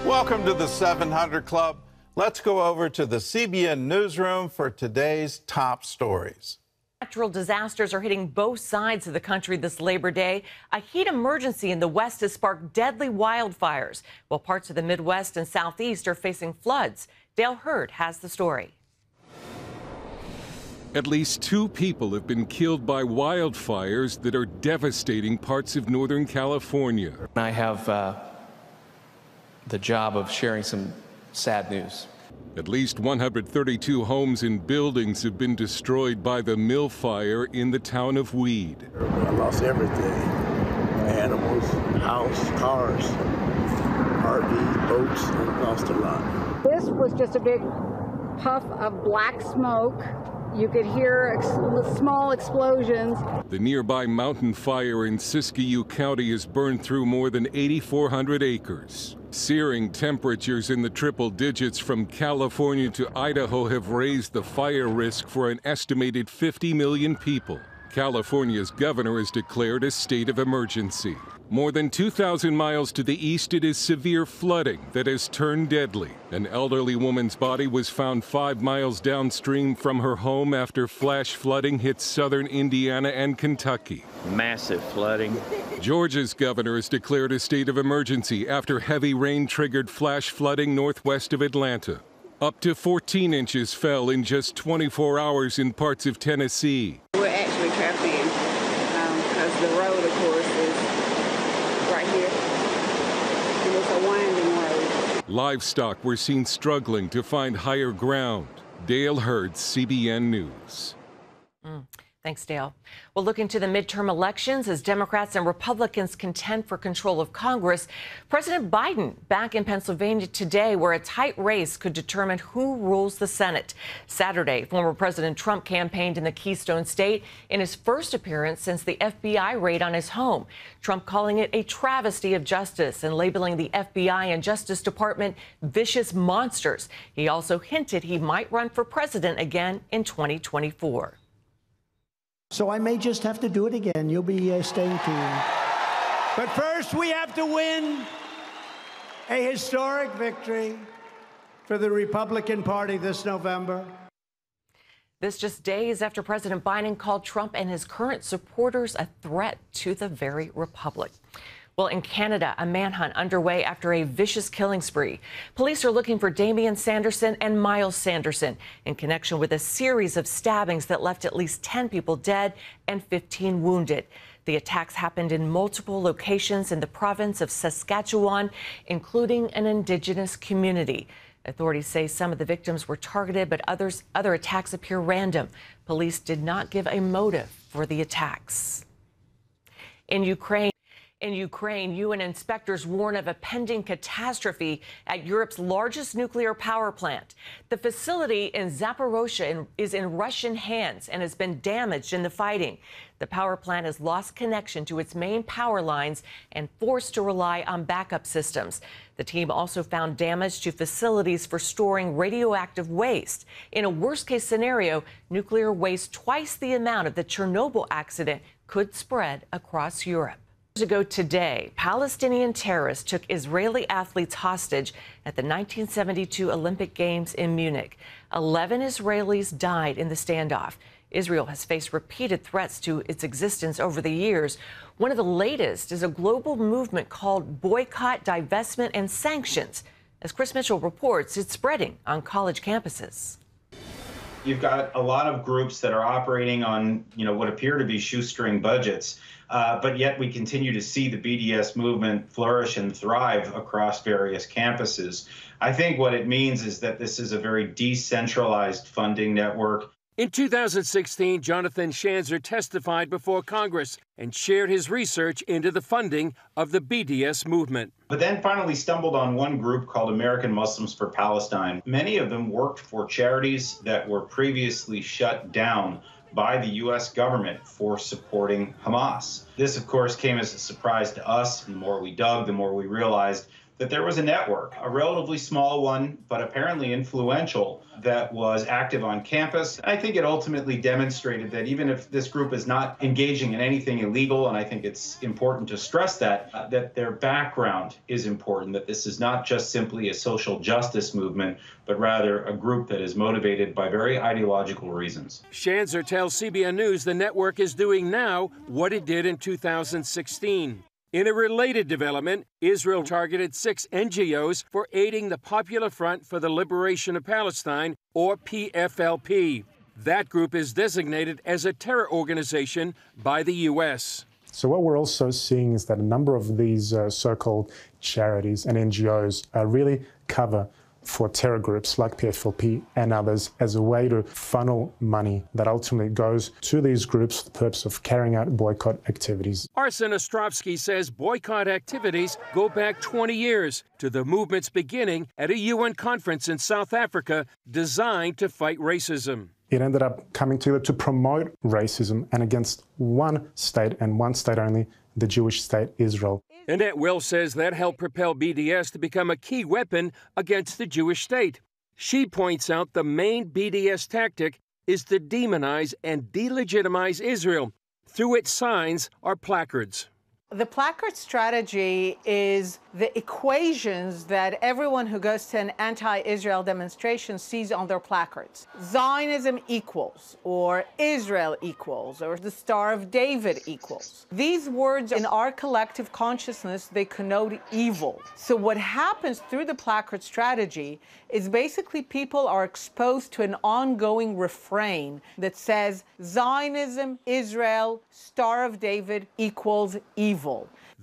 Welcome to the 700 Club. Let's go over to the CBN newsroom for today's top stories. Natural disasters are hitting both sides of the country this Labor Day. A heat emergency in the West has sparked deadly wildfires, while parts of the Midwest and Southeast are facing floods. Dale Hurd has the story. At least 2 people have been killed by wildfires that are devastating parts of Northern California. I have the job of sharing some sad news. At least 132 homes and buildings have been destroyed by the Mill Fire in the town of Weed. I lost everything. Animals, house, cars, RV, boats, I lost a lot. This was just a big puff of black smoke. You could hear small explosions. The nearby mountain fire in Siskiyou County has burned through more than 8,400 acres. Searing temperatures in the triple digits from California to Idaho have raised the fire risk for an estimated 50 million people. California's governor has declared a state of emergency. More than 2,000 miles to the east, it is severe flooding that has turned deadly. An elderly woman's body was found 5 miles downstream from her home after flash flooding hit southern Indiana and Kentucky. Massive flooding. Georgia's governor has declared a state of emergency after heavy rain triggered flash flooding northwest of Atlanta. Up to 14 inches fell in just 24 hours in parts of Tennessee. We're actually trapped in because the road, of course, is right here, and it's a winding road. Livestock were seen struggling to find higher ground. Dale Hurd, CBN News. Thanks, Dale. Well, looking to the midterm elections as Democrats and Republicans contend for control of Congress, President Biden back in Pennsylvania today, where a tight race could determine who rules the Senate. Saturday, former President Trump campaigned in the Keystone State in his first appearance since the FBI raid on his home. Trump calling it a travesty of justice and labeling the FBI and Justice Department vicious monsters. He also hinted he might run for president again in 2024. So I may just have to do it again. You'll be staying tuned. But first, we have to win a historic victory for the Republican Party this November. This just days after President Biden called Trump and his current supporters a threat to the very republic. Well, in Canada, a manhunt underway after a vicious killing spree. Police are looking for Damian Sanderson and Miles Sanderson in connection with a series of stabbings that left at least 10 people dead and 15 wounded. The attacks happened in multiple locations in the province of Saskatchewan, including an Indigenous community. Authorities say some of the victims were targeted, but other attacks appear random. Police did not give a motive for the attacks. In Ukraine, UN inspectors warn of a pending catastrophe at Europe's largest nuclear power plant. The facility in Zaporozhye is in Russian hands and has been damaged in the fighting. The power plant has lost connection to its main power lines and forced to rely on backup systems. The team also found damage to facilities for storing radioactive waste. In a worst-case scenario, nuclear waste twice the amount of the Chernobyl accident could spread across Europe. Ago today, Palestinian terrorists took Israeli athletes hostage at the 1972 Olympic Games in Munich. 11 Israelis died in the standoff. Israel has faced repeated threats to its existence over the years. One of the latest is a global movement called Boycott, Divestment, and Sanctions. As Chris Mitchell reports, it's spreading on college campuses. You've got a lot of groups that are operating on, what appear to be shoestring budgets, but yet we continue to see the BDS movement flourish and thrive across various campuses. I think what it means is that this is a very decentralized funding network. In 2016, Jonathan Schanzer testified before Congress and shared his research into the funding of the BDS movement. But then finally stumbled on one group called American Muslims for Palestine. Many of them worked for charities that were previously shut down by the U.S. government for supporting Hamas. This, of course, came as a surprise to us. The more we dug, the more we realized that there was a network, a relatively small one, but apparently influential, that was active on campus. I think it ultimately demonstrated that even if this group is not engaging in anything illegal, and I think it's important to stress that, that their background is important, that this is not just simply a social justice movement, but rather a group that is motivated by very ideological reasons. Schanzer tells CBN News the network is doing now what it did in 2016. In a related development, Israel targeted 6 NGOs for aiding the Popular Front for the Liberation of Palestine, or PFLP. That group is designated as a terror organization by the U.S. So what we're also seeing is that a number of these so-called charities and NGOs really cover for terror groups like PFLP and others as a way to funnel money that ultimately goes to these groups for the purpose of carrying out boycott activities. Arsen Ostrovsky says boycott activities go back 20 years to the movement's beginning at a UN conference in South Africa designed to fight racism. It ended up coming together to promote racism and against one state and one state only, the Jewish state Israel. Annette Will says that helped propel BDS to become a key weapon against the Jewish state. She points out the main BDS tactic is to demonize and delegitimize Israel. Through its signs are placards. The placard strategy is the equations that everyone who goes to an anti-Israel demonstration sees on their placards. Zionism equals, or Israel equals, or the Star of David equals. These words in our collective consciousness, they connote evil. So what happens through the placard strategy is basically people are exposed to an ongoing refrain that says Zionism, Israel, Star of David equals evil.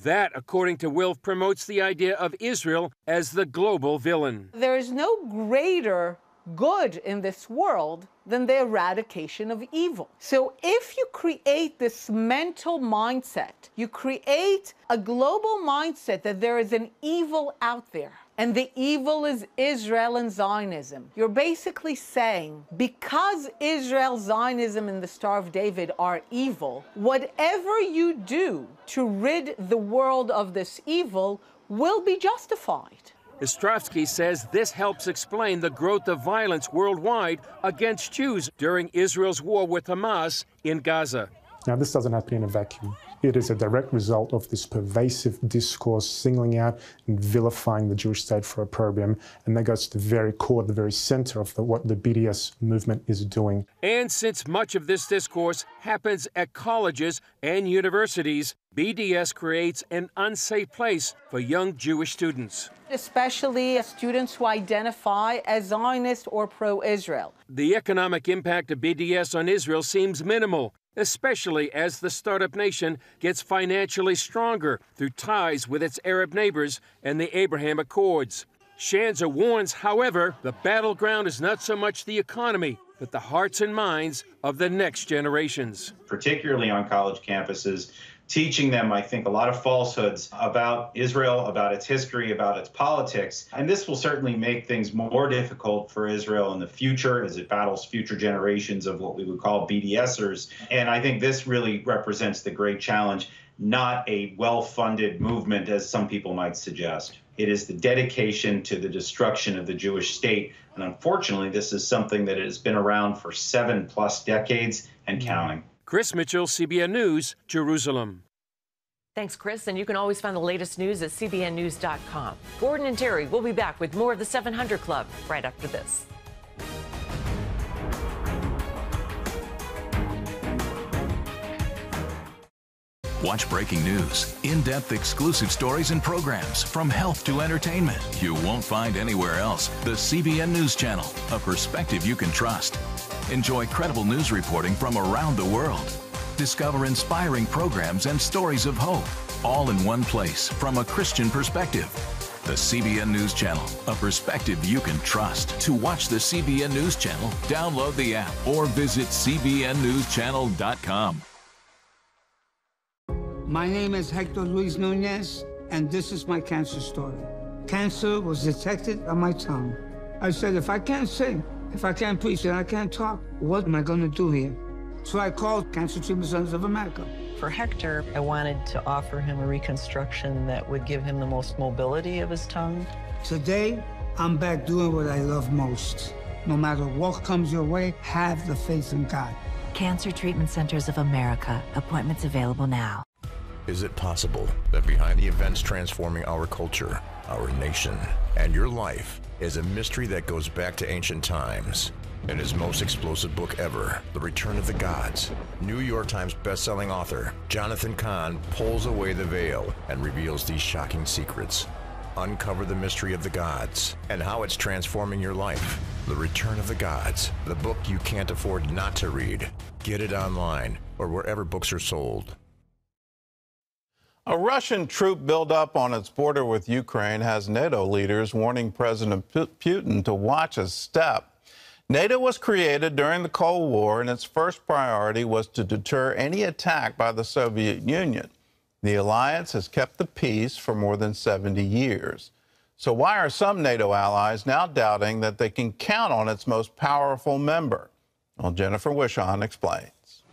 That, according to Wilf, promotes the idea of Israel as the global villain. There is no greater good in this world than the eradication of evil. So if you create this mental mindset, you create a global mindset that there is an evil out there, and the evil is Israel and Zionism. You're basically saying, because Israel, Zionism, and the Star of David are evil, whatever you do to rid the world of this evil will be justified. Ostrovsky says this helps explain the growth of violence worldwide against Jews during Israel's war with Hamas in Gaza. Now, this doesn't happen in a vacuum. It is a direct result of this pervasive discourse singling out and vilifying the Jewish state for opprobrium, and that goes to the very core, the very center of what the BDS movement is doing. And since much of this discourse happens at colleges and universities, BDS creates an unsafe place for young Jewish students. Especially students who identify as Zionist or pro-Israel. The economic impact of BDS on Israel seems minimal, especially as the startup nation gets financially stronger through ties with its Arab neighbors and the Abraham Accords. Schanzer warns, however, the battleground is not so much the economy, but the hearts and minds of the next generations. Particularly on college campuses, teaching them, I think, a lot of falsehoods about Israel, about its history, about its politics. And this will certainly make things more difficult for Israel in the future as it battles future generations of what we would call BDSers. And I think this really represents the great challenge, not a well-funded movement, as some people might suggest. It is the dedication to the destruction of the Jewish state. And unfortunately, this is something that has been around for 7+ decades and counting. Chris Mitchell, CBN News, Jerusalem. Thanks, Chris. And you can always find the latest news at cbnnews.com. Gordon and Terry will be back with more of the 700 Club right after this. Watch breaking news, in-depth exclusive stories and programs from health to entertainment you won't find anywhere else. The CBN News Channel, a perspective you can trust. Enjoy credible news reporting from around the world. Discover inspiring programs and stories of hope, all in one place from a Christian perspective. The CBN News Channel, a perspective you can trust. To watch the CBN News Channel, download the app or visit cbnnewschannel.com. My name is Hector Luis Nunez, and this is my cancer story. Cancer was detected on my tongue. I said, if I can't sing, if I can't preach, and I can't talk, what am I going to do here? So I called Cancer Treatment Centers of America. for Hector. I wanted to offer him a reconstruction that would give him the most mobility of his tongue. Today, I'm back doing what I love most. No matter what comes your way, have the faith in God. Cancer Treatment Centers of America. Appointments available now. Is it possible that behind the events transforming our culture, our nation, and your life is a mystery that goes back to ancient times? In his most explosive book ever, The Return of the Gods, New York Times bestselling author Jonathan Cahn pulls away the veil and reveals these shocking secrets. Uncover the mystery of the gods and how it's transforming your life. The Return of the Gods, the book you can't afford not to read. Get it online or wherever books are sold. A Russian troop buildup on its border with Ukraine has NATO leaders warning President Putin to watch his step. NATO was created during the Cold War, and its first priority was to deter any attack by the Soviet Union. The alliance has kept the peace for more than 70 years. So why are some NATO allies now doubting that they can count on its most powerful member? Well, Jennifer Wishon explains.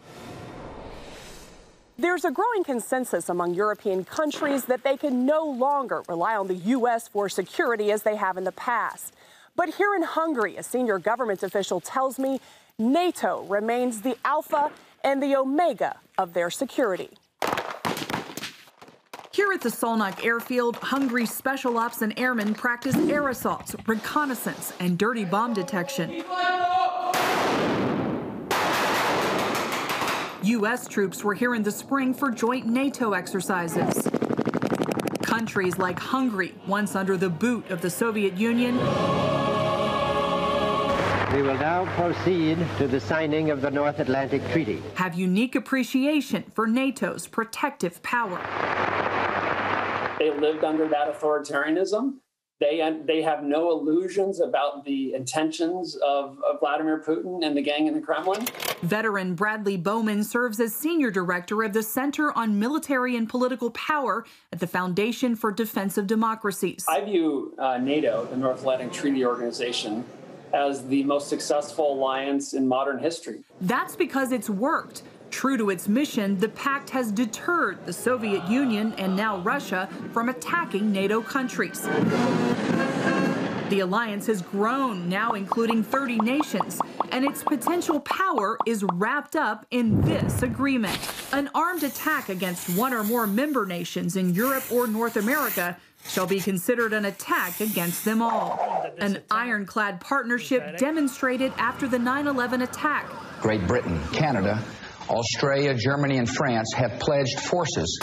There's a growing consensus among European countries that they can no longer rely on the U.S. for security as they have in the past. But here in Hungary, a senior government official tells me NATO remains the alpha and the omega of their security. Here at the Szolnok airfield, Hungary's special ops and airmen practice air assaults, reconnaissance, and dirty bomb detection. U.S. troops were here in the spring for joint NATO exercises. Countries like Hungary, once under the boot of the Soviet Union, we will now proceed to the signing of the North Atlantic Treaty, have unique appreciation for NATO's protective power. They lived under that authoritarianism. They have no illusions about the intentions of Vladimir Putin and the gang in the Kremlin. Veteran Bradley Bowman serves as senior director of the Center on Military and Political Power at the Foundation for Defense of Democracies. I view NATO, the North Atlantic Treaty Organization, as the most successful alliance in modern history. That's because it's worked. True to its mission, the pact has deterred the Soviet Union and now Russia from attacking NATO countries. The alliance has grown, now including 30 nations, and its potential power is wrapped up in this agreement. An armed attack against one or more member nations in Europe or North America shall be considered an attack against them all. An ironclad partnership demonstrated after the 9/11 attack. Great Britain, Canada, Australia, Germany, and France have pledged forces.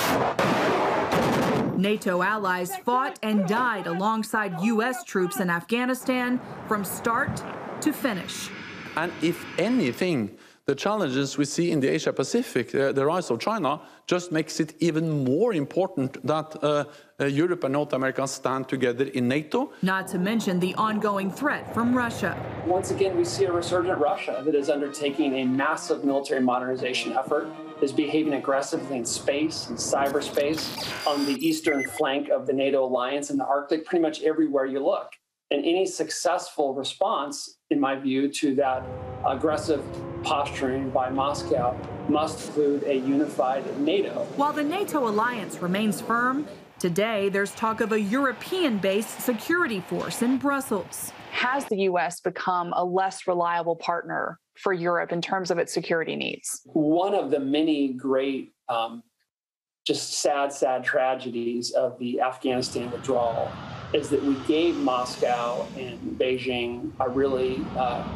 NATO allies fought and died alongside U.S. troops in Afghanistan from start to finish. And if anything, the challenges we see in the Asia-Pacific, the rise of China, just makes it even more important that Europe and North America stand together in NATO. Not to mention the ongoing threat from Russia. Once again, we see a resurgent Russia that is undertaking a massive military modernization effort, is behaving aggressively in space and cyberspace on the eastern flank of the NATO alliance in the Arctic, pretty much everywhere you look. And any successful response, in my view, to that aggressive posturing by Moscow must include a unified NATO. While the NATO alliance remains firm, today there's talk of a European-based security force in Brussels. Has the U.S. become a less reliable partner for Europe in terms of its security needs? One of the many great, just sad tragedies of the Afghanistan withdrawal is that we gave Moscow and Beijing a really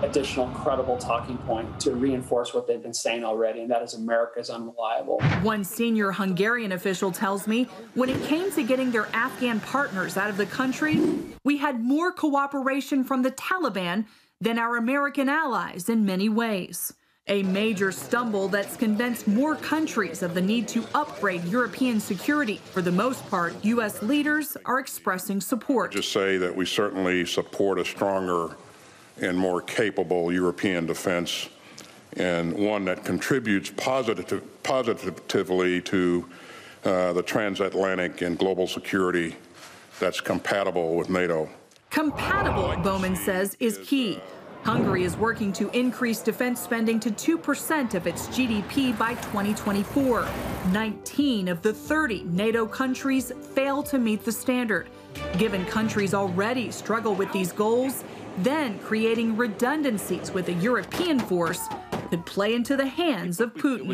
additional credible talking point to reinforce what they've been saying already, and that is America is unreliable. One senior Hungarian official tells me when it came to getting their Afghan partners out of the country, we had more cooperation from the Taliban than our American allies in many ways. A major stumble that's convinced more countries of the need to upgrade European security. For the most part, U.S. leaders are expressing support. Just say that we certainly support a stronger and more capable European defense, and one that contributes positively to the transatlantic and global security that's compatible with NATO. Compatible, Bowman says, is key. Hungary is working to increase defense spending to 2% of its GDP by 2024. 19 of the 30 NATO countries fail to meet the standard. Given countries already struggle with these goals, then creating redundancies with a European force could play into the hands of Putin.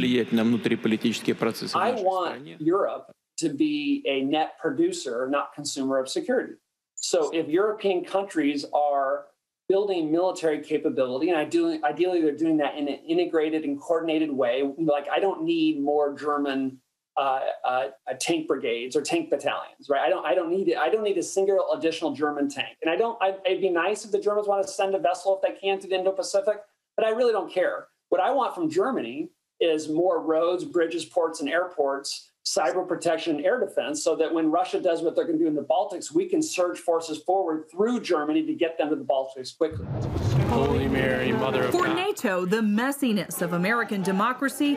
I want Europe to be a net producer, not consumer of security. So if European countries are building military capability, and ideally they're doing that in an integrated and coordinated way, like I don't need more German tank brigades or tank battalions, right? I don't need it. I don't need a single additional German tank. And it'd be nice if the Germans want to send a vessel if they can to the Indo-Pacific, but I really don't care. What I want from Germany is more roads, bridges, ports, and airports, cyber protection, and air defense, so that when Russia does what they're going to do in the Baltics, we can surge forces forward through Germany to get them to the Baltics quickly. Holy Mary, Mother of God. For NATO, the messiness of American democracy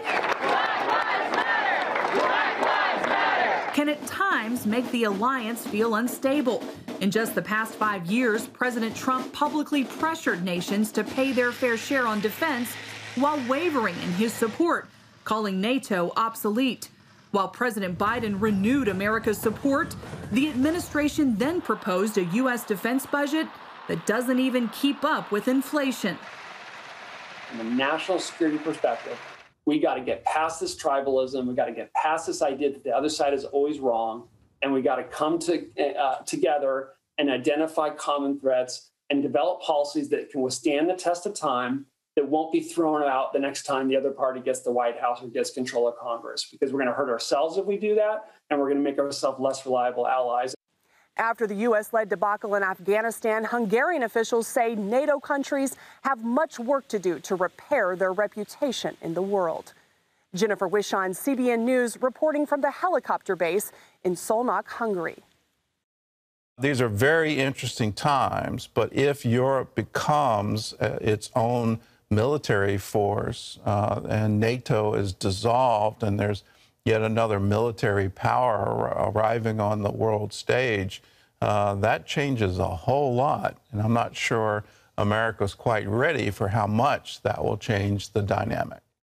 can at times make the alliance feel unstable. In just the past 5 years, President Trump publicly pressured nations to pay their fair share on defense while wavering in his support, calling NATO obsolete. While President Biden renewed America's support, the administration then proposed a U.S. defense budget that doesn't even keep up with inflation. From a national security perspective, we got to get past this tribalism. We got to get past this idea that the other side is always wrong. And we got to come together and identify common threats and develop policies that can withstand the test of time, that won't be thrown out the next time the other party gets the White House or gets control of Congress, because we're going to hurt ourselves if we do that, and we're going to make ourselves less reliable allies. After the U.S.-led debacle in Afghanistan, Hungarian officials say NATO countries have much work to do to repair their reputation in the world. Jennifer Wishon, CBN News, reporting from the helicopter base in Szolnok, Hungary. These are very interesting times, but if Europe becomes its own military force and NATO is dissolved and there's yet another military power arriving on the world stage, that changes a whole lot. And I'm not sure America's quite ready for how much that will change the dynamic.